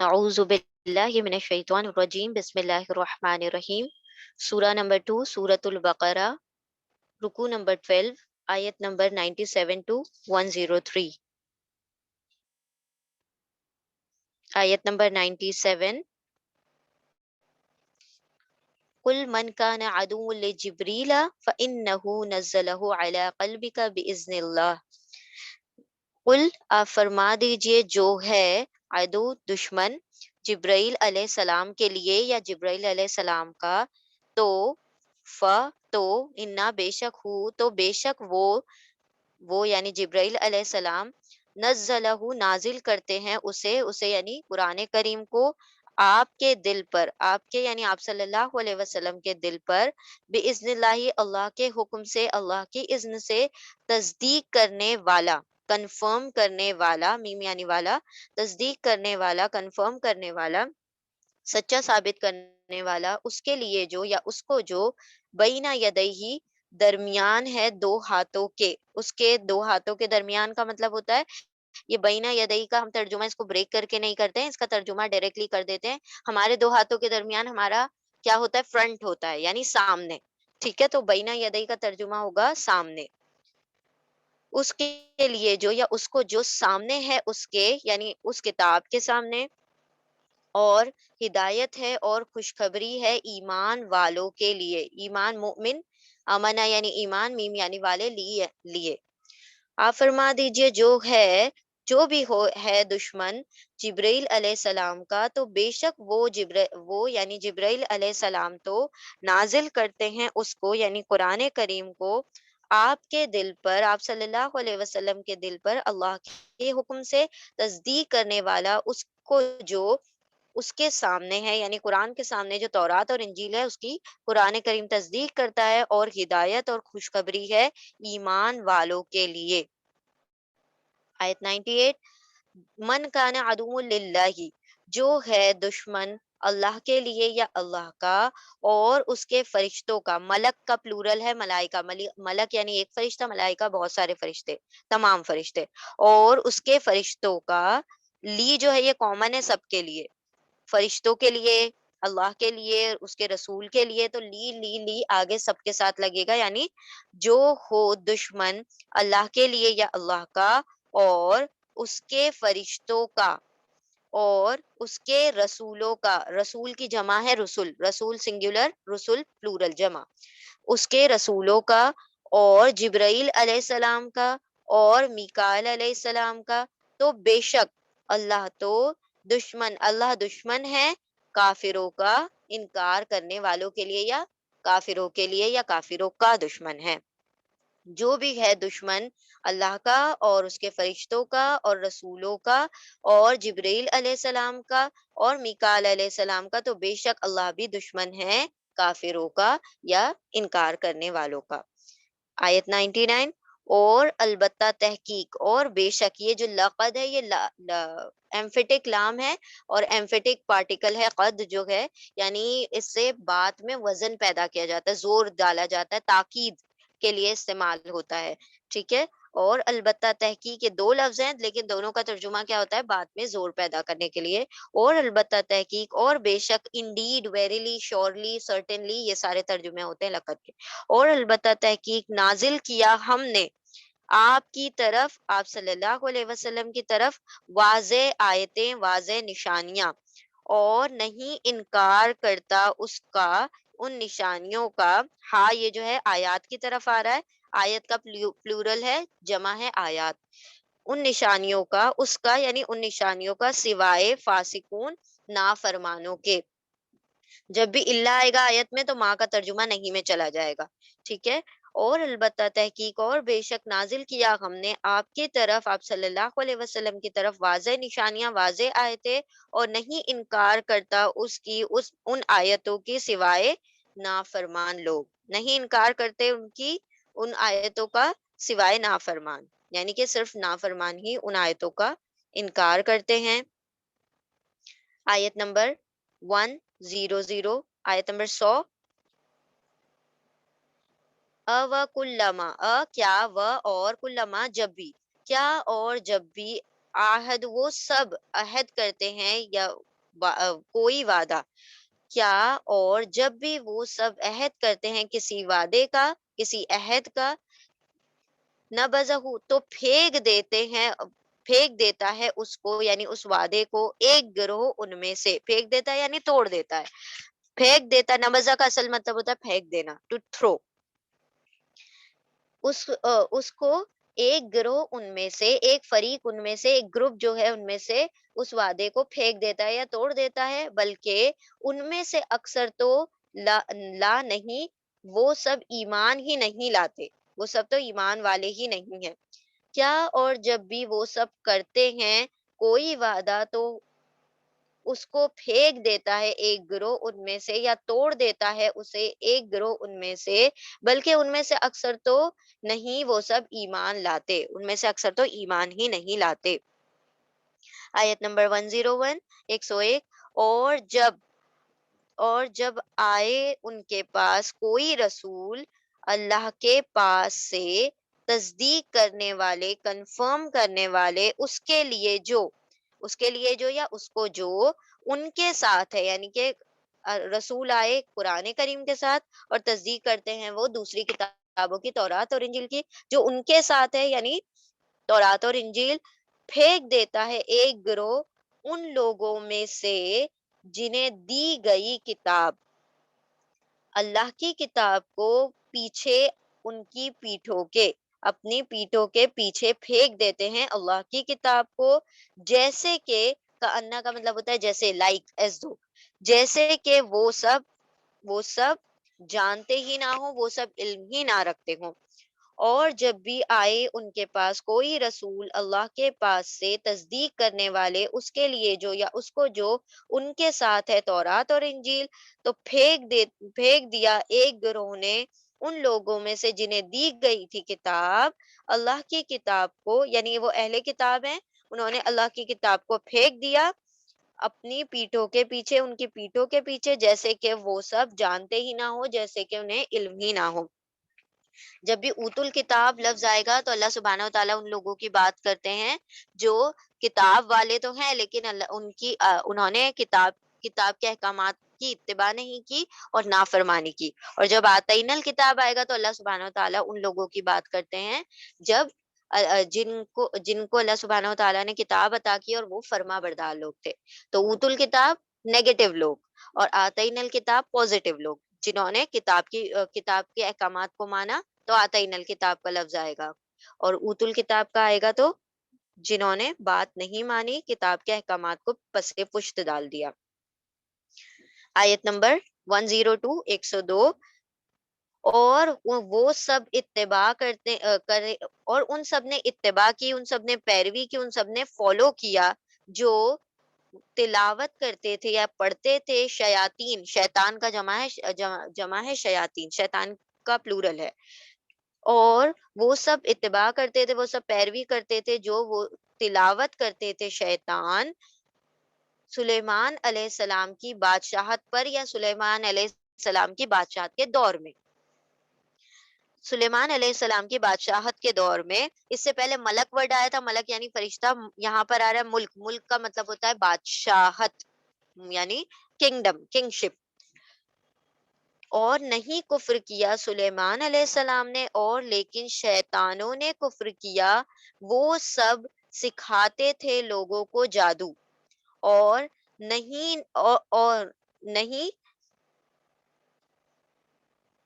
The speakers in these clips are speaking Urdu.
اعوذ باللہ من الشیطان الرجیم، بسم اللہ الرحمن الرحیم۔ سورہ نمبر 2، سورۃ البقرہ، رکوع نمبر 12، آیت نمبر 97 ٹو 103۔ آیت نمبر 97، قل من کان عدو لجبریل فإنہ نزلہ علی قلبک بإذن اللہ۔ قل، آپ فرما دیجئے، جو ہے عدو، دشمن، جبرائیل علیہ السلام کے لیے یا جبرائیل علیہ السلام کا، تو تو انا بے شک ہو، تو بے شک وہ یعنی جبرائیل علیہ السلام، نزلہ نازل کرتے ہیں اسے یعنی قرآن کریم کو، آپ کے دل پر، آپ کے یعنی آپ صلی اللہ علیہ وسلم کے دل پر، باذن اللہ، اللہ کے حکم سے، اللہ کی اذن سے، تصدیق کرنے والا، کنفرم کرنے والا، میم یعنی والا، تصدیق کرنے والا، کنفرم کرنے والا، سچا ثابت کرنے والا، اس کے لیے جو یا اس کو جو بینہ یدیہ، درمیان ہے دو ہاتھوں کے، اس کے دو ہاتھوں کے درمیان کا مطلب ہوتا ہے، یہ بینہ یدیہ کا ہم ترجمہ اس کو بریک کر کے نہیں کرتے ہیں، اس کا ترجمہ ڈائریکٹلی کر دیتے ہیں۔ ہمارے دو ہاتھوں کے درمیان ہمارا کیا ہوتا ہے؟ فرنٹ ہوتا ہے، یعنی سامنے، ٹھیک ہے؟ تو بینہ یدیہ کا ترجمہ ہوگا سامنے، اس کے لیے جو یا اس کو جو سامنے ہے، اس کے یعنی اس کتاب کے سامنے، اور ہدایت ہے اور خوشخبری ہے ایمان والوں کے لیے، ایمان مومن، امنا یعنی ایمان، میم یعنی والے، لیے آپ فرما دیجئے، جو بھی ہے دشمن جبرائیل علیہ السلام کا، تو بے شک وہ یعنی جبرائیل علیہ السلام تو نازل کرتے ہیں اس کو یعنی قرآن کریم کو، آپ کے دل پر، آپ صلی اللہ علیہ وسلم کے دل پر، اللہ کے حکم سے، تصدیق کرنے والا، اس کو جو اس کے سامنے ہے یعنی قرآن کے سامنے جو تورات اور انجیل ہے، اس کی قرآن کریم تصدیق کرتا ہے، اور ہدایت اور خوشخبری ہے ایمان والوں کے لیے۔ آیت 98، من کان عدو للہ، جو ہے دشمن اللہ کے لیے یا اللہ کا اور اس کے فرشتوں کا، ملک کا پلورل ہے ملائکہ، ملک یعنی ایک فرشتہ، ملائکہ بہت سارے فرشتے، تمام فرشتے، اور اس کے فرشتوں کا، لی جو ہے یہ کامن ہے سب کے لیے، فرشتوں کے لیے، اللہ کے لیے، اس کے رسول کے لیے، تو لی آگے سب کے ساتھ لگے گا، یعنی جو ہو دشمن اللہ کے لیے یا اللہ کا اور اس کے فرشتوں کا اور اس کے رسولوں کا، رسول کی جمع ہے رسول، رسول سنگولر، رسول پلورل جمع، اس کے رسولوں کا، اور جبرائیل علیہ السلام کا، اور میکائیل علیہ السلام کا، تو بے شک اللہ دشمن ہے کافروں کا، انکار کرنے والوں کے لیے یا کافروں کے لیے یا کافروں کا دشمن ہے۔ جو بھی ہے دشمن اللہ کا اور اس کے فرشتوں کا اور رسولوں کا اور جبرائیل علیہ السلام کا اور میکائیل علیہ السلام کا، تو بے شک اللہ بھی دشمن ہے کافروں کا یا انکار کرنے والوں کا۔ آیت 99، اور البتہ تحقیق اور بے شک، یہ جو لقد ہے یہ ایمفیٹک لام ہے اور ایمفیٹک پارٹیکل ہے، قد جو ہے یعنی اس سے بات میں وزن پیدا کیا جاتا ہے، زور ڈالا جاتا ہے، تاکید کے لیے استعمال ہوتا ہے، ٹھیک ہے؟ اور البتہ تحقیق، یہ دو لفظ ہیں لیکن دونوں کا ترجمہ کیا ہوتا ہے؟ بات میں زور پیدا کرنے کے لیے۔ اور البتہ تحقیق، اور بے شک، انڈیڈ، ویریلی، شیورلی، سرٹنلی، یہ سارے ترجمے ہوتے ہیں لقد کے۔ اور البتہ تحقیق نازل کیا ہم نے آپ کی طرف، آپ صلی اللہ علیہ وسلم کی طرف، واضح آیتیں، واضح نشانیاں، اور نہیں انکار کرتا اس کا، ان نشانیوں کا، ہاں یہ جو ہے آیات کی طرف آ رہا ہے، آیت کا پلورل ہے، جمع ہے آیات، ان نشانیوں کا، اس کا یعنی ان نشانیوں کا، سوائے فاسقون، نافرمانوں کے۔ جب بھی اللہ آئے گا آیت میں تو ماں کا ترجمہ نہیں میں چلا جائے گا، ٹھیک ہے؟ اور البتہ تحقیق اور بے شک نازل کیا ہم نے آپ کی طرف، آپ صلی اللہ علیہ وسلم کی طرف، واضح نشانیاں، واضح آیتیں، اور نہیں انکار کرتا اس کی، ان آیتوں کی، سوائے نافرمان لوگ، نہیں انکار کرتے ان کی، ان آیتوں کا، سوائے نافرمان، یعنی کہ صرف نافرمان ہی ان آیتوں کا انکار کرتے ہیں۔ آیت نمبر 100، آیت نمبر 100، و کلما، کیا، و اور، کلما جب بھی، کیا اور جب بھی، آہد وہ سب عہد کرتے ہیں یا کوئی وعدہ، کیا اور جب بھی وہ سب عہد کرتے ہیں کسی وعدے کا، کسی عہد کا، نبذہ تو پھینک دیتا ہے اس کو، یعنی اس وعدے کو، ایک گروہ ان میں سے، پھینک دیتا ہے یعنی توڑ دیتا ہے، پھینک دیتا ہے، نبذہ کا اصل مطلب ہوتا ہے پھینک دینا، ٹو تھرو، اس کو ایک گروہ ان میں سے، ایک فریق ان میں سے، ایک گروپ جو ہے ان میں سے اس وعدے کو پھینک دیتا ہے یا توڑ دیتا ہے، بلکہ ان میں سے اکثر تو لا نہیں، وہ سب ایمان ہی نہیں لاتے، وہ سب تو ایمان والے ہی نہیں ہیں، کیا اور جب بھی وہ سب کرتے ہیں کوئی وعدہ تو اس کو پھینک دیتا ہے ایک گروہ ان میں سے، یا توڑ دیتا ہے اسے ایک گروہ ان میں سے، بلکہ ان میں سے اکثر تو نہیں، وہ سب ایمان لاتے، ان میں سے اکثر تو ایمان ہی نہیں لاتے۔ آیت نمبر 101، 101، اور جب آئے ان کے پاس کوئی رسول اللہ کے پاس سے، تصدیق کرنے والے، کنفرم کرنے والے، اس کے لیے جو یا اس کو جو ان کے ساتھ ہے، یعنی کہ رسول آئے قرآن کریم کے ساتھ اور تصدیق کرتے ہیں وہ دوسری کتابوں کی، تورات اور انجیل کی، جو ان کے ساتھ ہے، یعنی تورات اور انجیل، پھینک دیتا ہے ایک گروہ ان لوگوں میں سے جنہیں دی گئی کتاب، اللہ کی کتاب کو پیچھے، ان کی پیٹھوں کے، اپنی پیٹھوں کے پیچھے پھینک دیتے ہیں اللہ کی کتاب کو، جیسے کہ کأنہ کا مطلب ہوتا ہے جیسے، لائک ایز دو، جیسے کہ وہ سب جانتے ہی نہ ہو، وہ سب علم ہی نہ رکھتے ہوں، اور جب بھی آئے ان کے پاس کوئی رسول اللہ کے پاس سے، تصدیق کرنے والے، اس کے لیے جو یا اس کو جو ان کے ساتھ ہے تورات اور انجیل، تو پھینک دیا ایک گروہ نے ان لوگوں میں سے جنہیں دی گئی تھی کتاب، اللہ کی کتاب کو، یعنی وہ اہل کتاب ہیں، انہوں نے اللہ کی کتاب کو پھینک دیا اپنی پیٹھوں کے پیچھے، ان کی پیٹھوں کے پیچھے، جیسے کہ وہ سب جانتے ہی نہ ہو، جیسے کہ انہیں علم ہی نہ ہو۔ جب بھی اوت الکتاب لفظ آئے گا تو اللہ سبحانہ و تعالیٰ ان لوگوں کی بات کرتے ہیں جو کتاب والے تو ہیں، لیکن انہوں نے کتاب کے احکامات کی اتباع نہیں کی اور نافرمانی کی، اور جب آتینا الکتاب آئے گا تو اللہ سبحانہ و تعالیٰ ان لوگوں کی بات کرتے ہیں جب جن کو اللہ سبحانہ و تعالیٰ نے کتاب عطا کی اور وہ فرما بردار لوگ تھے، تو اوت الکتاب نیگیٹو لوگ، اور آتینا الکتاب پازیٹیو لوگ، جنہوں نے کتاب کے احکامات کو مانا تو آتینا الکتاب کا لفظ آئے گا، اور اوت الکتاب کا آئے گا تو جنہوں نے بات نہیں مانی، کتاب کے احکامات کو پس پشت ڈال دیا۔ آیت نمبر 102، 102، اور وہ سب اتباع کرے، اور ان سب نے اتباع کی، ان سب نے پیروی کی، ان سب نے فالو کیا، جو تلاوت کرتے تھے یا پڑھتے تھے، شیاطین، شیطان کا جمع ہے شیاطین، شیطان کا پلورل ہے، اور وہ سب اتباع کرتے تھے، وہ سب پیروی کرتے تھے، جو وہ تلاوت کرتے تھے شیطان، سلیمان علیہ السلام کی بادشاہت پر، یا سلیمان علیہ السلام کی بادشاہت کے دور میں، سلیمان علیہ السلام کی بادشاہت کے دور میں، اس سے پہلے ملک ورڈ آیا تھا، ملک یعنی فرشتہ، یہاں پر آ رہا ہے ملک، ملک کا مطلب ہوتا ہے بادشاہت، یعنی کنگڈم، کنگ شپ، اور نہیں کفر کیا سلیمان علیہ السلام نے، اور لیکن شیطانوں نے کفر کیا، وہ سب سکھاتے تھے لوگوں کو جادو، اور نہیں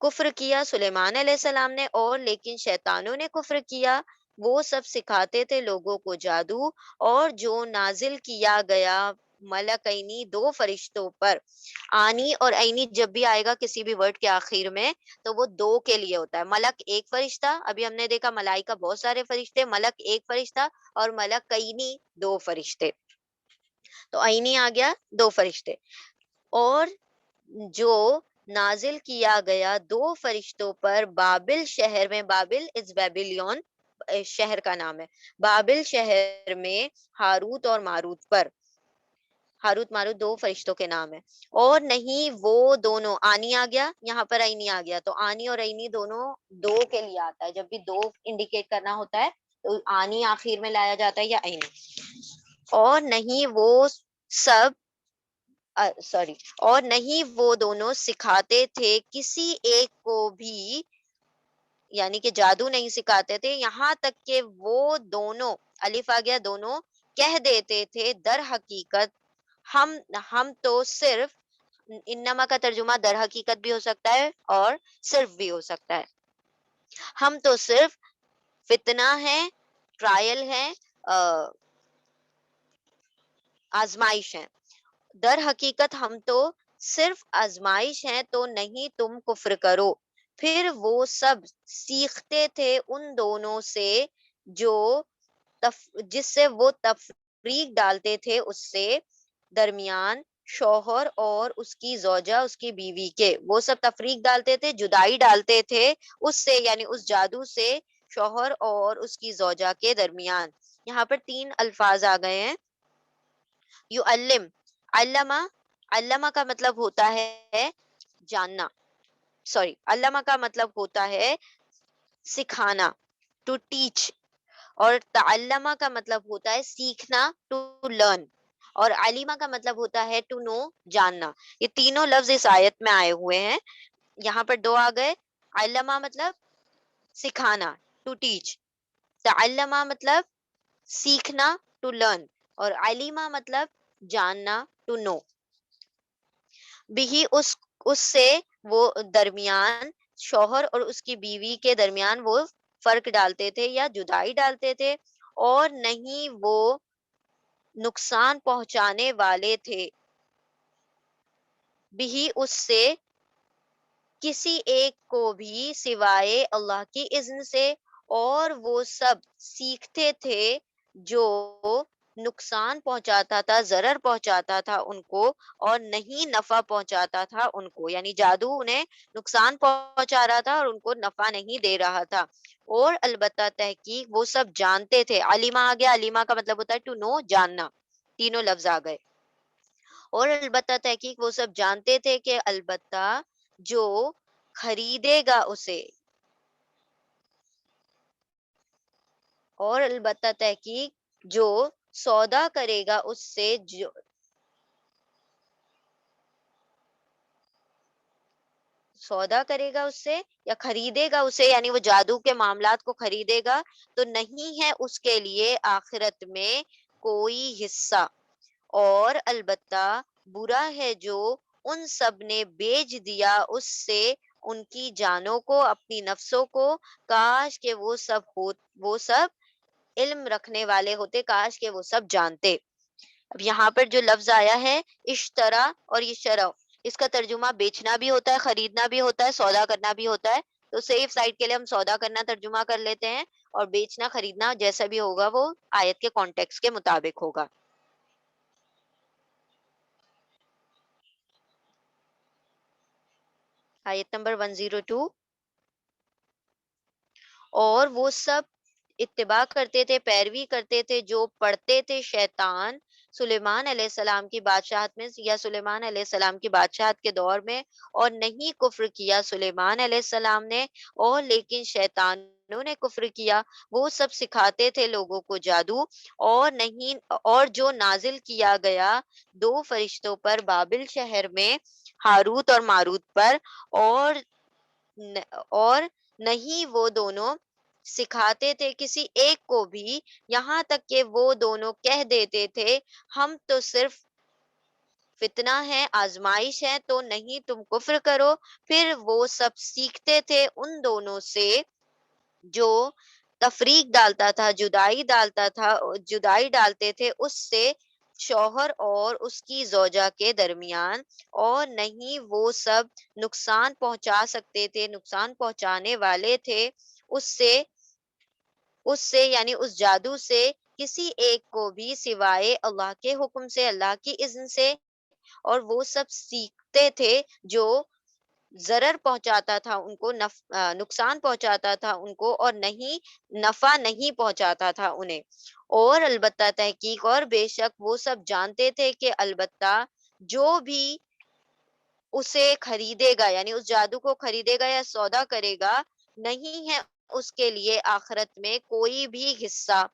کفر کیا سلیمان علیہ السلام نے، اور لیکن شیطانوں نے کفر کیا، وہ سب سکھاتے تھے لوگوں کو جادو، اور جو نازل کیا گیا ملکینی، دو فرشتوں پر، آنی اور عینی جب بھی آئے گا کسی بھی ورڈ کے آخر میں تو وہ دو کے لیے ہوتا ہے، ملک ایک فرشتہ، ابھی ہم نے دیکھا ملائکہ بہت سارے فرشتے، ملک ایک فرشتہ، اور ملکینی دو فرشتے، تو عینی آ گیا دو فرشتے، اور جو نازل کیا گیا دو فرشتوں پر بابل شہر میں، بابل از بیبیلون شہر کا نام ہے، بابل شہر میں ہاروت اور ماروت پر، ہاروت ماروت دو فرشتوں کے نام ہے، اور نہیں وہ دونوں، آنی آ گیا یہاں پر عینی آ گیا، تو آنی اور عینی دونوں دو کے لیے آتا ہے، جب بھی دو انڈیکیٹ کرنا ہوتا ہے تو آنی آخر میں لایا جاتا ہے یا عینی، اور نہیں وہ سب سوری، اور نہیں وہ دونوں سکھاتے تھے کسی ایک کو بھی، یعنی کہ جادو نہیں سکھاتے تھے، یہاں تک کہ وہ دونوں، الف آ گیا، دونوں کہہ دیتے تھے در حقیقت ہم ہم تو صرف، انما کا ترجمہ در حقیقت بھی ہو سکتا ہے اور صرف بھی ہو سکتا ہے، ہم تو صرف فتنہ ہے، ٹرائل ہے، آزمائش ہے، در حقیقت ہم تو صرف آزمائش ہیں، تو نہیں تم کفر کرو۔ پھر وہ سب سیکھتے تھے ان دونوں سے جو جس سے وہ تفریق ڈالتے تھے اس سے درمیان شوہر اور اس کی زوجہ، اس کی بیوی کے، وہ سب تفریق ڈالتے تھے، جدائی ڈالتے تھے اس سے، یعنی اس جادو سے شوہر اور اس کی زوجہ کے درمیان۔ یہاں پر تین الفاظ آ گئے ہیں، یعلم، علامہ، علامہ کا مطلب ہوتا ہے جاننا، سوری، علامہ کا مطلب ہوتا ہے سکھانا، ٹو ٹیچ، اور تعلمہ کا مطلب ہوتا ہے سیکھنا، ٹو لرن، اور علیمہ کا مطلب ہوتا ہے ٹو نو، جاننا۔ یہ تینوں لفظ اس آیت میں آئے ہوئے ہیں، یہاں پر دو آ گئے، علامہ مطلب سکھانا، ٹو ٹیچ، تعلمہ مطلب سیکھنا، ٹو لرن، اور علیمہ مطلب جاننا، ٹو نو۔ بھی اس سے وہ درمیان شوہر اور اس کی بیوی کے درمیان وہ فرق ڈالتے تھے یا جدائی ڈالتے تھے، اور نہیں وہ نقصان پہنچانے والے تھے، بھی اس سے کسی ایک کو بھی سوائے اللہ کی اذن سے، اور وہ سب سیکھتے تھے جو نقصان پہنچاتا تھا، ضرر پہنچاتا تھا ان کو، اور نہیں نفع پہنچاتا تھا ان کو، یعنی جادو انہیں نقصان پہنچا رہا تھا اور ان کو نفع نہیں دے رہا تھا، اور البتہ تحقیق وہ سب جانتے تھے، علیمہ آ گیا، علیمہ کا مطلب ہوتا ہے ٹو نو، جاننا، تینوں لفظ آ گئے، اور البتہ تحقیق وہ سب جانتے تھے کہ البتہ جو خریدے گا اسے، اور البتہ تحقیق جو سودا کرے گا اس سے، جو سودا کرے گا اس سے یا خریدے گا اسے، یعنی وہ جادو کے معاملات کو خریدے گا، تو نہیں ہے اس کے لیے آخرت میں کوئی حصہ، اور البتہ برا ہے جو ان سب نے بیچ دیا اس سے ان کی جانوں کو، اپنی نفسوں کو، کاش کہ وہ سب علم رکھنے والے ہوتے، کاش کہ وہ سب جانتے۔ اب یہاں پر جو لفظ آیا ہے اشترا اور یہ شرع، اس کا ترجمہ بیچنا بھی ہوتا ہے، خریدنا بھی ہوتا ہے، سودا کرنا بھی ہوتا ہے، تو سیف سائڈ کے لیے ہم سودا کرنا ترجمہ کر لیتے ہیں، اور بیچنا خریدنا جیسا بھی ہوگا وہ آیت کے کانٹیکس کے مطابق ہوگا۔ آیت نمبر 102، اور وہ سب اتباع کرتے تھے، پیروی کرتے تھے، جو پڑھتے تھے شیطان سلیمان علیہ السلام کی بادشاہت میں، یا سلیمان علیہ السلام کی بادشاہت کے دور میں، اور نہیں کفر کیا سلیمان علیہ السلام نے، اور لیکن شیطانوں نے کفر کیا، وہ سب سکھاتے تھے لوگوں کو جادو، اور نہیں، اور جو نازل کیا گیا دو فرشتوں پر بابل شہر میں، ہاروت اور ماروت پر، اور اور نہیں وہ دونوں سکھاتے تھے کسی ایک کو بھی، یہاں تک کہ وہ دونوں کہہ دیتے تھے ہم تو صرف فتنہ ہے، آزمائش ہے، تو نہیں تم کفر کرو۔ پھر وہ سب سیکھتے تھے ان دونوں سے جو تفریق ڈالتا تھا، جدائی ڈالتے تھے اس سے شوہر اور اس کی زوجہ کے درمیان، اور نہیں وہ سب نقصان پہنچا سکتے تھے، نقصان پہنچانے والے تھے اس سے یعنی اس جادو سے کسی ایک کو بھی سوائے اللہ کے حکم سے، اللہ کی اذن سے، اور وہ سب سیکھتے تھے جو ضرر پہنچاتا تھا ان کو، نقصان پہنچاتا تھا ان کو، اور نہیں نفع نہیں پہنچاتا تھا انہیں، اور البتہ تحقیق اور بے شک وہ سب جانتے تھے کہ البتہ جو بھی اسے خریدے گا، یعنی اس جادو کو خریدے گا یا سودا کرے گا، نہیں ہے اس کے لیے آخرت میں کوئی بھی حصہ،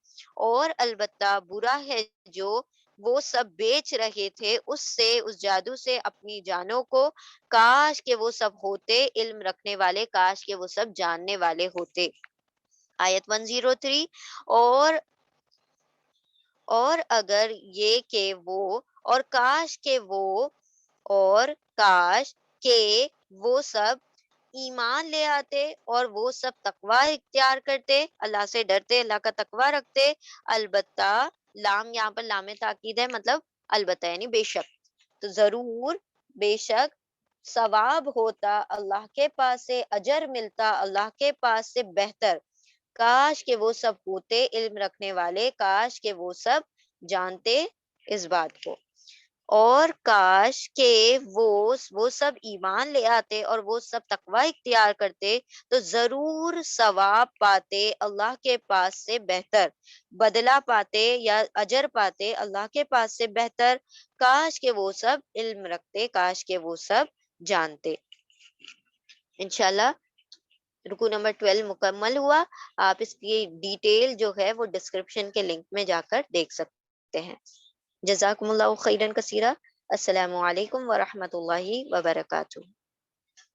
اور البتہ برا ہے جو وہ سب بیچ رہے تھے اس سے، اس جادو سے اپنی جانوں کو، کاش کہ وہ سب ہوتے علم رکھنے والے، کاش کہ وہ سب جاننے والے ہوتے۔ آیت 103۔ اور اور اگر یہ کہ وہ، اور کاش کہ وہ، اور کاش کہ وہ سب ایمان لے آتے اور وہ سب تقوی اختیار کرتے، اللہ سے ڈرتے، اللہ کا تقوی رکھتے۔ البتہ، لام یہاں پر لام تاکید ہے، مطلب البتہ یعنی بے شک، تو ضرور، بے شک ثواب ہوتا اللہ کے پاس سے، اجر ملتا اللہ کے پاس سے بہتر، کاش کہ وہ سب ہوتے علم رکھنے والے، کاش کہ وہ سب جانتے اس بات کو، اور کاش کہ وہ سب ایمان لے آتے اور وہ سب تقوی اختیار کرتے، تو ضرور ثواب پاتے اللہ کے پاس سے بہتر، بدلہ پاتے یا اجر پاتے اللہ کے پاس سے بہتر، کاش کہ وہ سب علم رکھتے، کاش کہ وہ سب جانتے۔ انشاءاللہ رکو نمبر 12 مکمل ہوا۔ آپ اس کی ڈیٹیل جو ہے وہ ڈسکرپشن کے لنک میں جا کر دیکھ سکتے ہیں۔ جزاکم اللہ خیرن کثیرہ۔ السلام علیکم ورحمۃ اللہ وبرکاتہ۔